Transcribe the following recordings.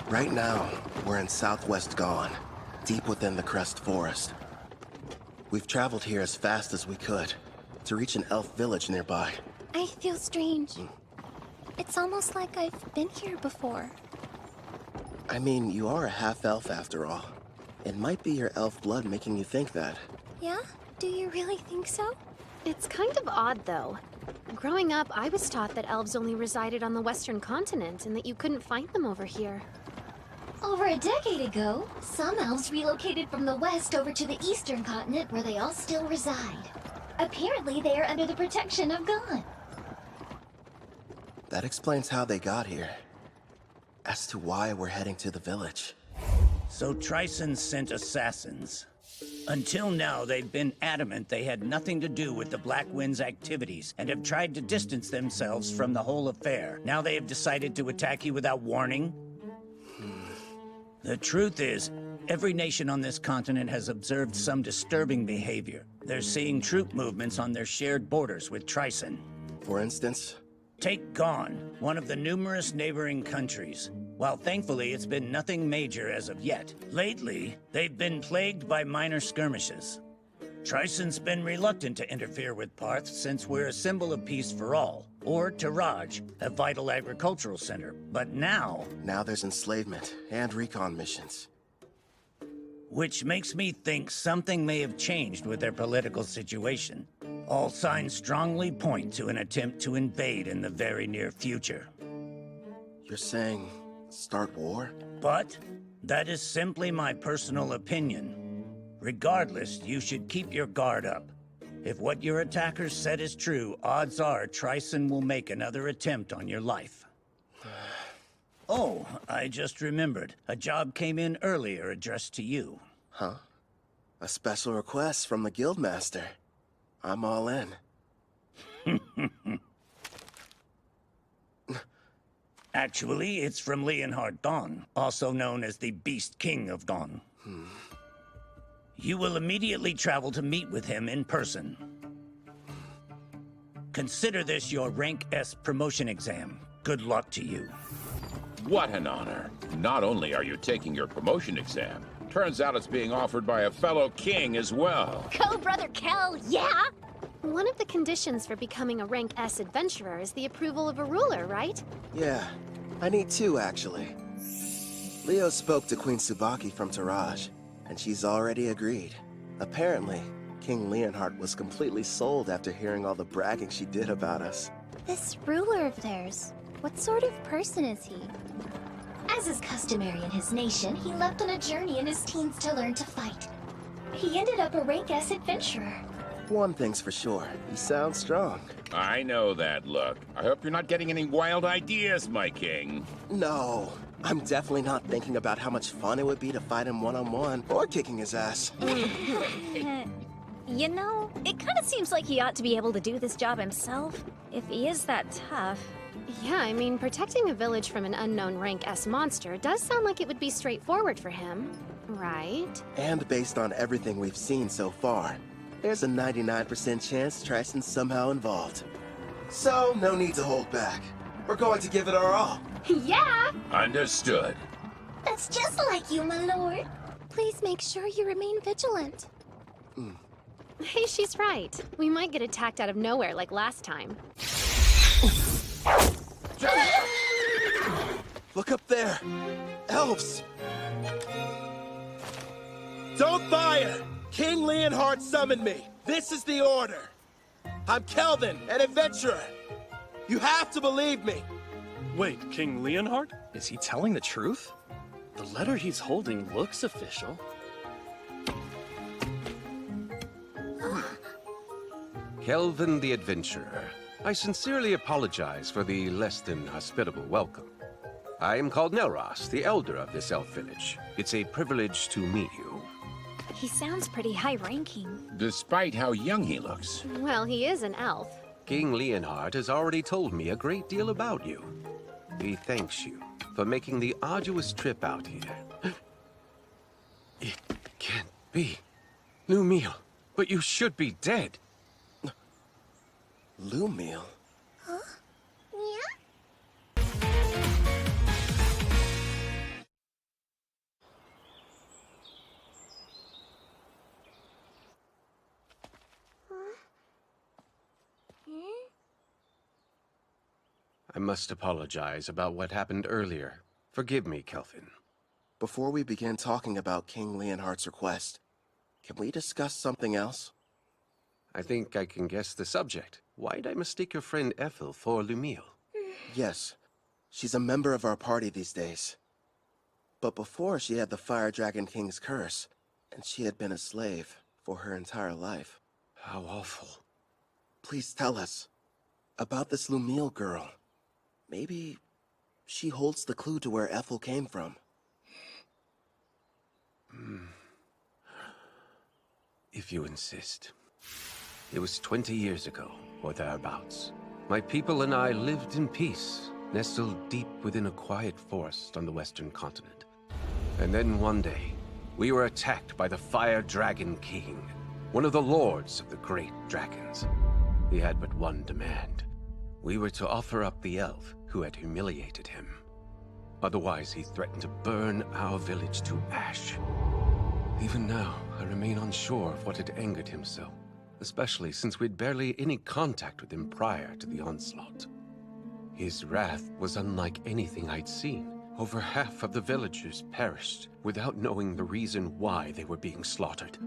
Right now, we're in southwest Gone, deep within the Crest Forest. We've traveled here as fast as we could, to reach an elf village nearby. I feel strange. It's almost like I've been here before. I mean, you are a half-elf after all. It might be your elf blood making you think that. Yeah? Do you really think so? It's kind of odd, though. Growing up, I was taught that elves only resided on the western continent and that you couldn't find them over here. Over a decade ago, some elves relocated from the west over to the eastern continent where they all still reside. Apparently, they are under the protection of God. That explains how they got here. As to why we're heading to the village. So Tryson sent assassins. Until now, they've been adamant they had nothing to do with the Black Wind's activities and have tried to distance themselves from the whole affair. Now they have decided to attack you without warning? The truth is, every nation on this continent has observed some disturbing behavior. They're seeing troop movements on their shared borders with Tryson. For instance? Take Gone, one of the numerous neighboring countries. While thankfully it's been nothing major as of yet, lately they've been plagued by minor skirmishes. Tryson's been reluctant to interfere with Parth since we're a symbol of peace for all, or Taraj, a vital agricultural center. But now there's enslavement and recon missions. Which makes me think something may have changed with their political situation. All signs strongly point to an attempt to invade in the very near future. You're saying start war? But that is simply my personal opinion. Regardless, you should keep your guard up. If what your attackers said is true, odds are Tryson will make another attempt on your life. Oh, I just remembered. A job came in earlier addressed to you. Huh? A special request from the Guildmaster. I'm all in. Actually, it's from Leonhard Dawn, also known as the Beast King of Dawn. You will immediately travel to meet with him in person. Consider this your Rank S promotion exam. Good luck to you. What an honor. Not only are you taking your promotion exam, turns out it's being offered by a fellow king as well. Go, Brother Kel, yeah? One of the conditions for becoming a Rank S adventurer is the approval of a ruler, right? Yeah, I need two, actually. Leo spoke to Queen Tsubaki from Taraj, and she's already agreed. Apparently, King Leonhard was completely sold after hearing all the bragging she did about us. This ruler of theirs, what sort of person is he? As is customary in his nation, he left on a journey in his teens to learn to fight. He ended up a Rank S adventurer. One thing's for sure, he sounds strong. I know that look. I hope you're not getting any wild ideas, my king. No, I'm definitely not thinking about how much fun it would be to fight him one-on-one or kicking his ass. You know, it kind of seems like he ought to be able to do this job himself, if he is that tough. Yeah, I mean, protecting a village from an unknown Rank S monster does sound like it would be straightforward for him, right? And based on everything we've seen so far, there's a 99% chance Tryson's somehow involved. So, no need to hold back. We're going to give it our all. Yeah! Understood. That's just like you, my lord. Please make sure you remain vigilant. Hey, she's right. We might get attacked out of nowhere like last time. Look up there! Elves! Don't fire! King Leonhard summoned me. This is the order. I'm Kelvin, an adventurer. You have to believe me. Wait, King Leonhard? Is he telling the truth? The letter he's holding looks official. Kelvin the Adventurer. I sincerely apologize for the less than hospitable welcome. I am called Nelros, the elder of this elf village. It's a privilege to meet you. He sounds pretty high-ranking. Despite how young he looks. Well, he is an elf. King Leonhard has already told me a great deal about you. He thanks you for making the arduous trip out here. It can't be. Lumiel, but you should be dead. Lumiel? I must apologize about what happened earlier. Forgive me, Kelvin. Before we begin talking about King Leonhardt's request, can we discuss something else? I think I can guess the subject. Why'd I mistake your friend Ethel for Lumiel? Yes, she's a member of our party these days. But before, she had the Fire Dragon King's curse, and she had been a slave for her entire life. How awful. Please tell us about this Lumiel girl. Maybe she holds the clue to where Ethel came from. If you insist. It was 20 years ago, or thereabouts. My people and I lived in peace, nestled deep within a quiet forest on the western continent. And then one day, we were attacked by the Fire Dragon King, one of the lords of the great dragons. He had but one demand. We were to offer up the elf who had humiliated him. Otherwise, he threatened to burn our village to ash. Even now, I remain unsure of what had angered him so, especially since we'd barely any contact with him prior to the onslaught. His wrath was unlike anything I'd seen. Over half of the villagers perished without knowing the reason why they were being slaughtered.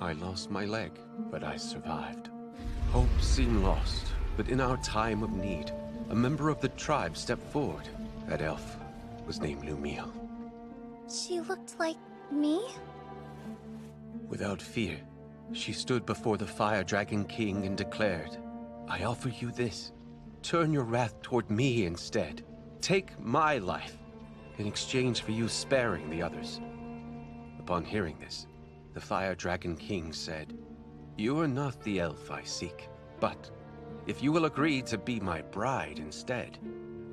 I lost my leg, but I survived. Hope seemed lost, but in our time of need, a member of the tribe stepped forward. That elf was named Lumiel. She looked like me? Without fear, she stood before the Fire Dragon King and declared, I offer you this. Turn your wrath toward me instead. Take my life in exchange for you sparing the others. Upon hearing this, the Fire Dragon King said, You are not the elf I seek, but if you will agree to be my bride instead,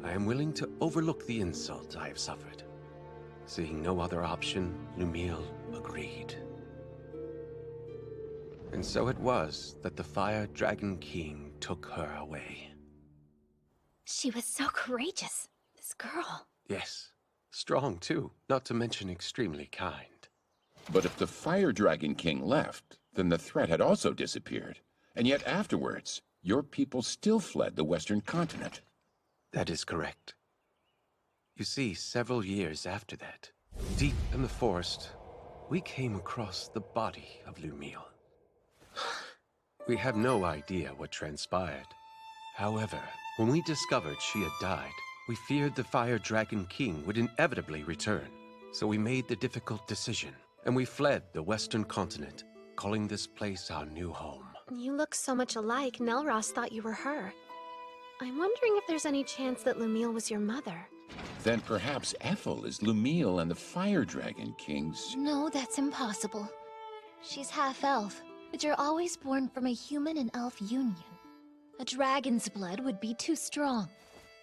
I am willing to overlook the insult I have suffered. Seeing no other option, Lumiel agreed. And so it was that the Fire Dragon King took her away. She was so courageous, this girl. Yes, strong too, not to mention extremely kind. But if the Fire Dragon King left, then the threat had also disappeared. And yet afterwards, your people still fled the western continent. That is correct. You see, several years after that, deep in the forest, we came across the body of Lumiel. We have no idea what transpired. However, when we discovered she had died, we feared the Fire Dragon King would inevitably return. So we made the difficult decision, and we fled the western continent, calling this place our new home. You look so much alike, Nelros thought you were her. I'm wondering if there's any chance that Lumiel was your mother. Then perhaps Ethel is Lumiel and the Fire Dragon King's... No, that's impossible. She's half-elf, but you're always born from a human and elf union. A dragon's blood would be too strong.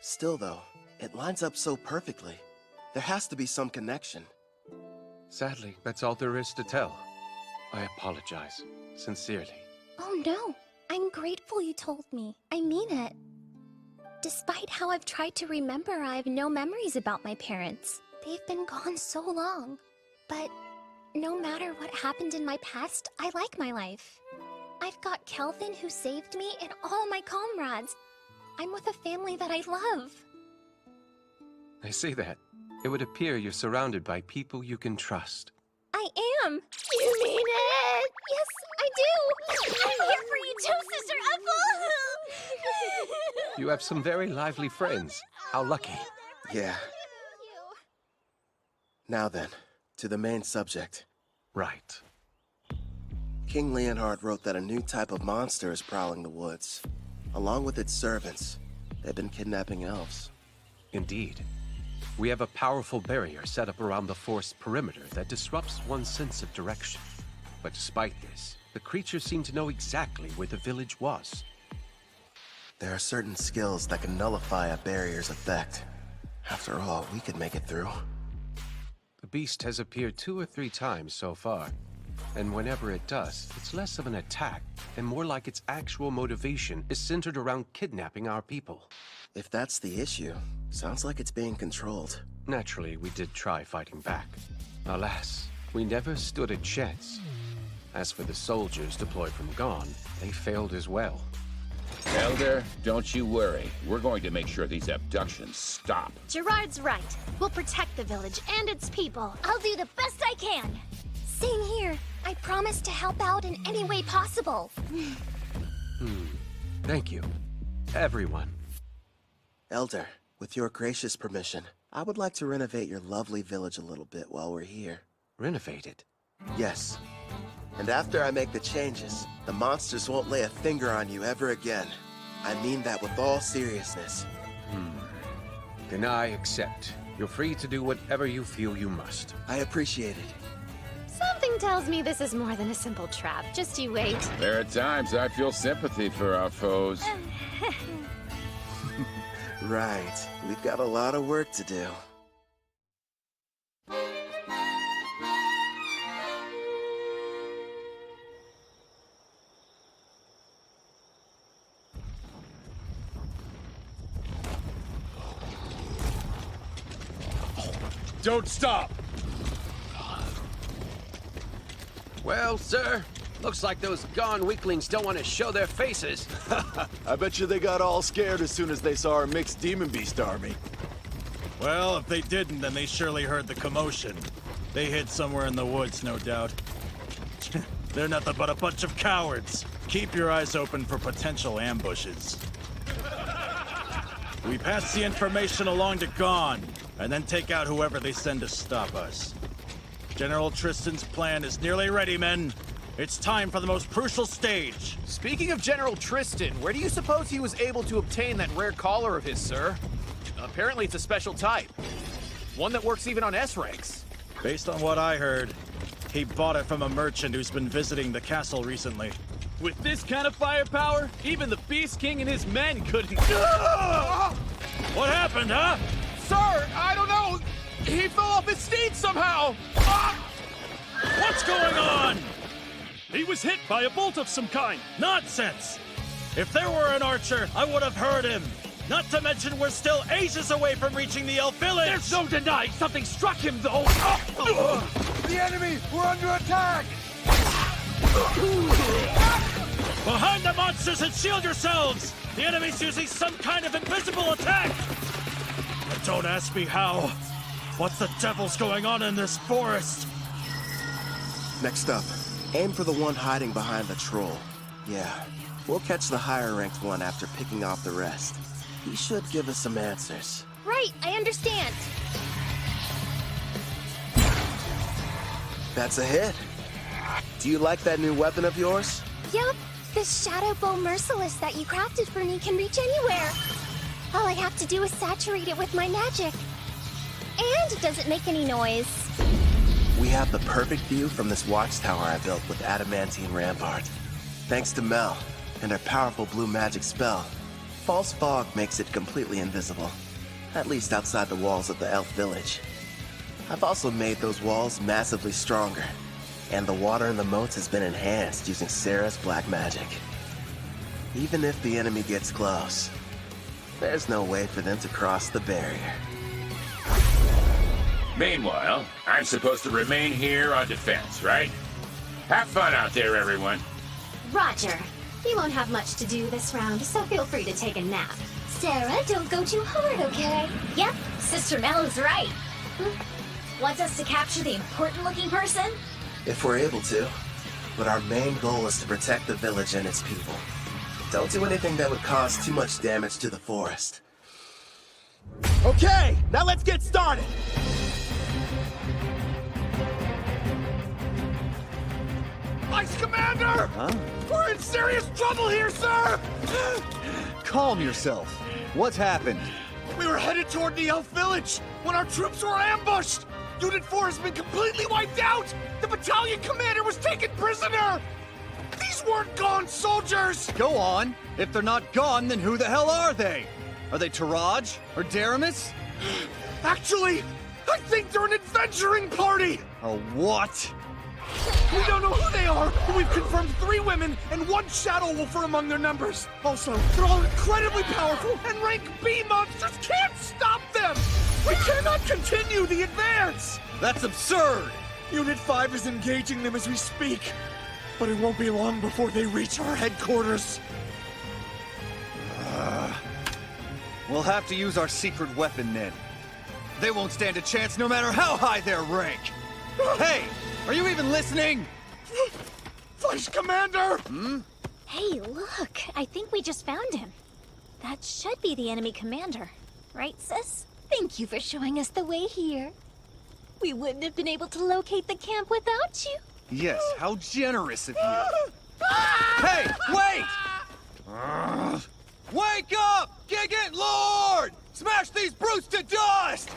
Still though, it lines up so perfectly. There has to be some connection. Sadly, that's all there is to tell. I apologize, sincerely. Oh no, I'm grateful you told me. I mean it. Despite how I've tried to remember, I have no memories about my parents. They've been gone so long. But no matter what happened in my past, I like my life. I've got Kelvin who saved me and all my comrades. I'm with a family that I love. I see that. It would appear you're surrounded by people you can trust. I am! You mean it? Yes, I do! I'm here for you too, Sister Ethel! You have some very lively friends. How lucky. Yeah. Now then, to the main subject. Right. King Leonhardt wrote that a new type of monster is prowling the woods. Along with its servants, they've been kidnapping elves. Indeed. We have a powerful barrier set up around the forest perimeter that disrupts one's sense of direction. But despite this, the creatures seem to know exactly where the village was. There are certain skills that can nullify a barrier's effect. After all, we could make it through. The beast has appeared 2 or 3 times so far. And whenever it does, it's less of an attack, and more like its actual motivation is centered around kidnapping our people. If that's the issue, sounds like it's being controlled. Naturally, we did try fighting back. Alas, we never stood a chance. As for the soldiers deployed from Gone, they failed as well. Elder, don't you worry. We're going to make sure these abductions stop. Gerard's right. We'll protect the village and its people. I'll do the best I can. Same here. I promise to help out in any way possible. Thank you, everyone. Elder, with your gracious permission, I would like to renovate your lovely village a little bit while we're here. Renovate it. Yes. And after I make the changes, the monsters won't lay a finger on you ever again. I mean that with all seriousness. Then I accept. You're free to do whatever you feel you must. I appreciate it. Something tells me this is more than a simple trap. Just you wait. There are times I feel sympathy for our foes. Right. We've got a lot of work to do. Don't stop! Well, sir, looks like those gone weaklings don't want to show their faces. I bet you they got all scared as soon as they saw our mixed demon beast army. Well, if they didn't, then they surely heard the commotion. They hid somewhere in the woods, no doubt. They're nothing but a bunch of cowards. Keep your eyes open for potential ambushes. We pass the information along to Gone, and then take out whoever they send to stop us. General Tristan's plan is nearly ready, men. It's time for the most crucial stage. Speaking of General Tristan, where do you suppose he was able to obtain that rare collar of his, sir? Apparently it's a special type. One that works even on S-ranks. Based on what I heard, he bought it from a merchant who's been visiting the castle recently. With this kind of firepower, even the Beast King and his men couldn't... What happened, huh? Sir, I don't know. He fell off his steed somehow. What's going on? He was hit by a bolt of some kind. Nonsense! If there were an archer, I would have heard him. Not to mention we're still ages away from reaching the elf village! There's no denying something struck him, though! The enemy! We're under attack! Behind the monsters and shield yourselves! The enemy's using some kind of invisible attack! But don't ask me how. What the devil's going on in this forest? Next up, aim for the one hiding behind the troll. Yeah, we'll catch the higher-ranked one after picking off the rest. He should give us some answers. Right, I understand. That's a hit. Do you like that new weapon of yours? Yup, the Shadow Bow Merciless that you crafted for me can reach anywhere. All I have to do is saturate it with my magic. And it doesn't make any noise. We have the perfect view from this watchtower I built with adamantine rampart. Thanks to Mel and her powerful blue magic spell, false fog makes it completely invisible, at least outside the walls of the elf village. I've also made those walls massively stronger, and the water in the moats has been enhanced using Sarah's black magic. Even if the enemy gets close, there's no way for them to cross the barrier. Meanwhile, I'm supposed to remain here on defense, right? Have fun out there, everyone. Roger. You won't have much to do this round, so feel free to take a nap. Sarah, don't go too hard, okay? Yep, Sister Mel is right. Wants us to capture the important-looking person? If we're able to. But our main goal is to protect the village and its people. Don't do anything that would cause too much damage to the forest. Okay, now let's get started! Vice Commander! Huh? We're in serious trouble here, sir! Calm yourself. What's happened? We were headed toward the elf village when our troops were ambushed! Unit 4 has been completely wiped out! The battalion commander was taken prisoner! These weren't gone soldiers! Go on. If they're not gone, then who the hell are they? Are they Taraj or Daramus? Actually, I think they're an adventuring party! A what? We don't know who they are, but we've confirmed 3 women and 1 shadow wolf are among their numbers. Also, they're all incredibly powerful, and rank B monsters can't stop them! We cannot continue the advance! That's absurd! Unit 5 is engaging them as we speak, but it won't be long before they reach our headquarters. We'll have to use our secret weapon then. They won't stand a chance no matter how high their rank. Hey, are you even listening? Vice Commander! Hey, look! I think we just found him. That should be the enemy commander. Right, sis? Thank you for showing us the way here. We wouldn't have been able to locate the camp without you. Yes, how generous of you. Hey, wait! Wake up! Gigant Lord! Smash these brutes to dust!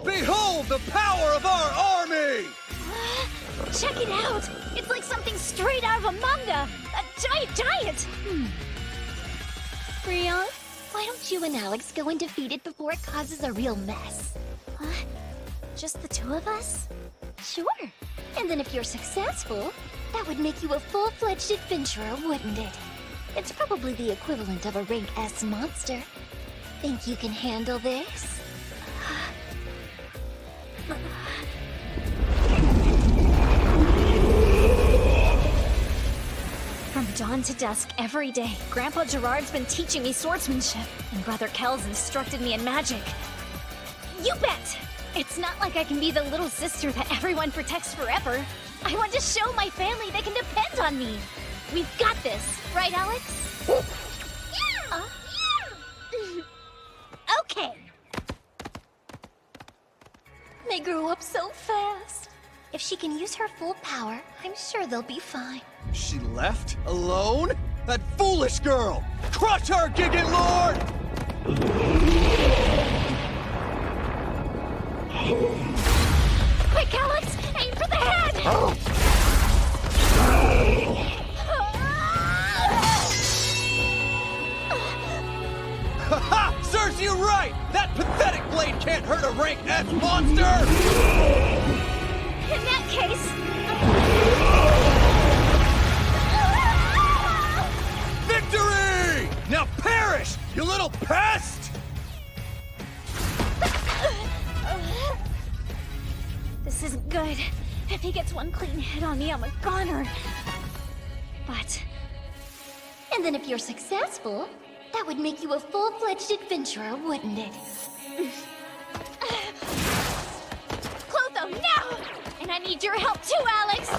Behold the power of our army! Check it out! It's like something straight out of a manga! A giant! Rion, why don't you and Alex go and defeat it before it causes a real mess? Just the two of us? Sure. And then if you're successful, that would make you a full-fledged adventurer, wouldn't it? It's probably the equivalent of a rank S monster. Think you can handle this? From dawn to dusk every day, Grandpa Gerard's been teaching me swordsmanship, and Brother Kel's instructed me in magic. You bet! It's not like I can be the little sister that everyone protects forever. I want to show my family they can depend on me. We've got this, right, Alex? Okay. They grow up so fast. If she can use her full power, I'm sure they'll be fine. She left? Alone? That foolish girl! Crush her, Gigant Lord! Quick, Alex! Aim for the head! Ha-ha! Serves you right! That pathetic blade can't hurt a rank S monster! In that case... Victory! Now perish, you little pest! This isn't good. If he gets one clean hit on me, I'm a goner. But... And then if you're successful, that would make you a full-fledged adventurer, wouldn't it? Clotho, now! And I need your help too, Alex!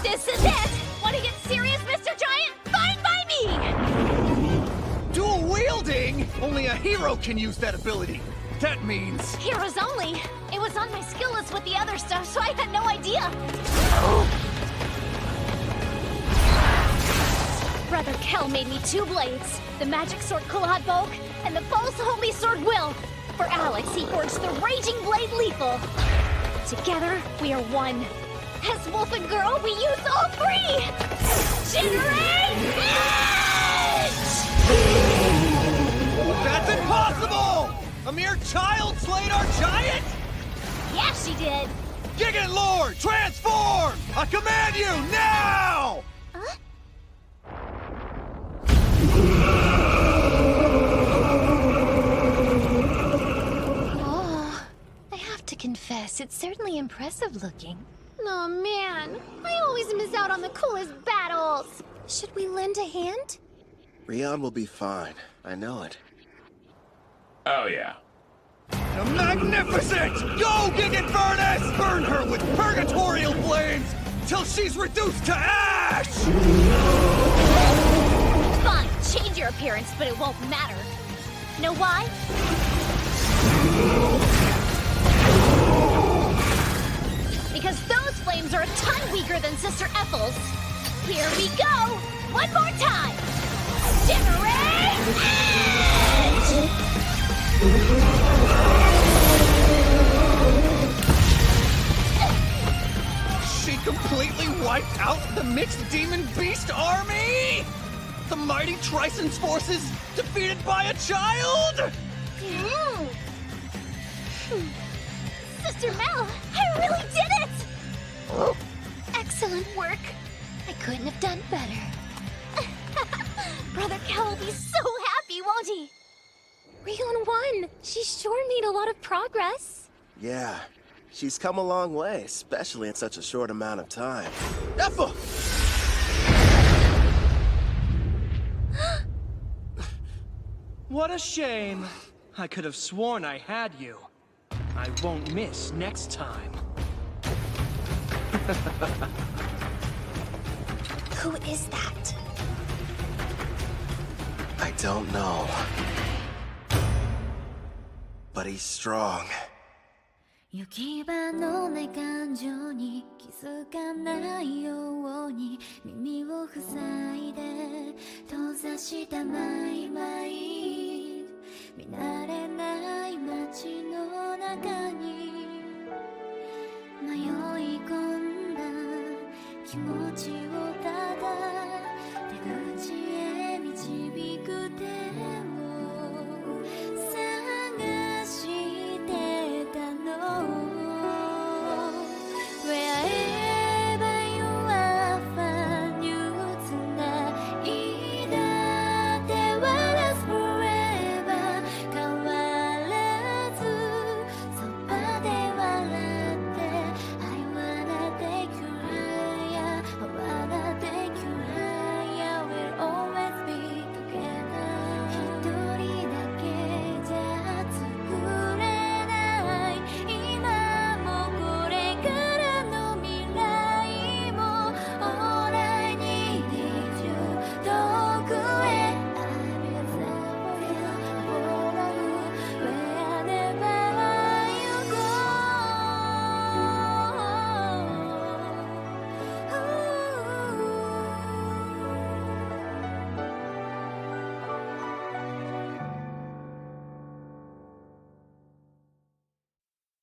This is it! Want to get serious, Mr. Giant? Fine by me! Dual wielding? Only a hero can use that ability. That means... Heroes only. It was on my skill list with the other stuff, so I had no idea. Brother Kel made me two blades. The magic sword Kulad Bulk and the false holy sword Will. For Alex, he forged the raging blade Lethal. Together, we are one. As Wolf and Girl, we use all three! Generate That's impossible! A mere child slayed our giant? Yeah, she did. Gigant Lord, transform! I command you, now! Huh? Oh, I have to confess, it's certainly impressive looking. Oh man, I always miss out on the coolest battles. Should we lend a hand? Rion will be fine. I know it. Oh, yeah. The magnificent! Go, Gigant Furnace! Burn her with purgatorial flames till she's reduced to ash! Fine, change your appearance, but it won't matter. Know why? Because those flames are a ton weaker than Sister Ethel's. Here we go! One more time! Generate Edge! She completely wiped out the mixed demon beast army? The mighty Trison's forces defeated by a child? Sister Mel, I really did it! Excellent work. I couldn't have done better. Brother Kel will be so happy, won't he? Rion won! She sure made a lot of progress. Yeah, She's come a long way, especially in such a short amount of time. Ethel! What a shame. I could have sworn I had you. I won't miss next time. Who is that? I don't know. But he's strong. 行き場のない感情に気づかないように耳を塞いで閉ざしたマイマイ見慣れない街の中に迷い込んだ気持ちを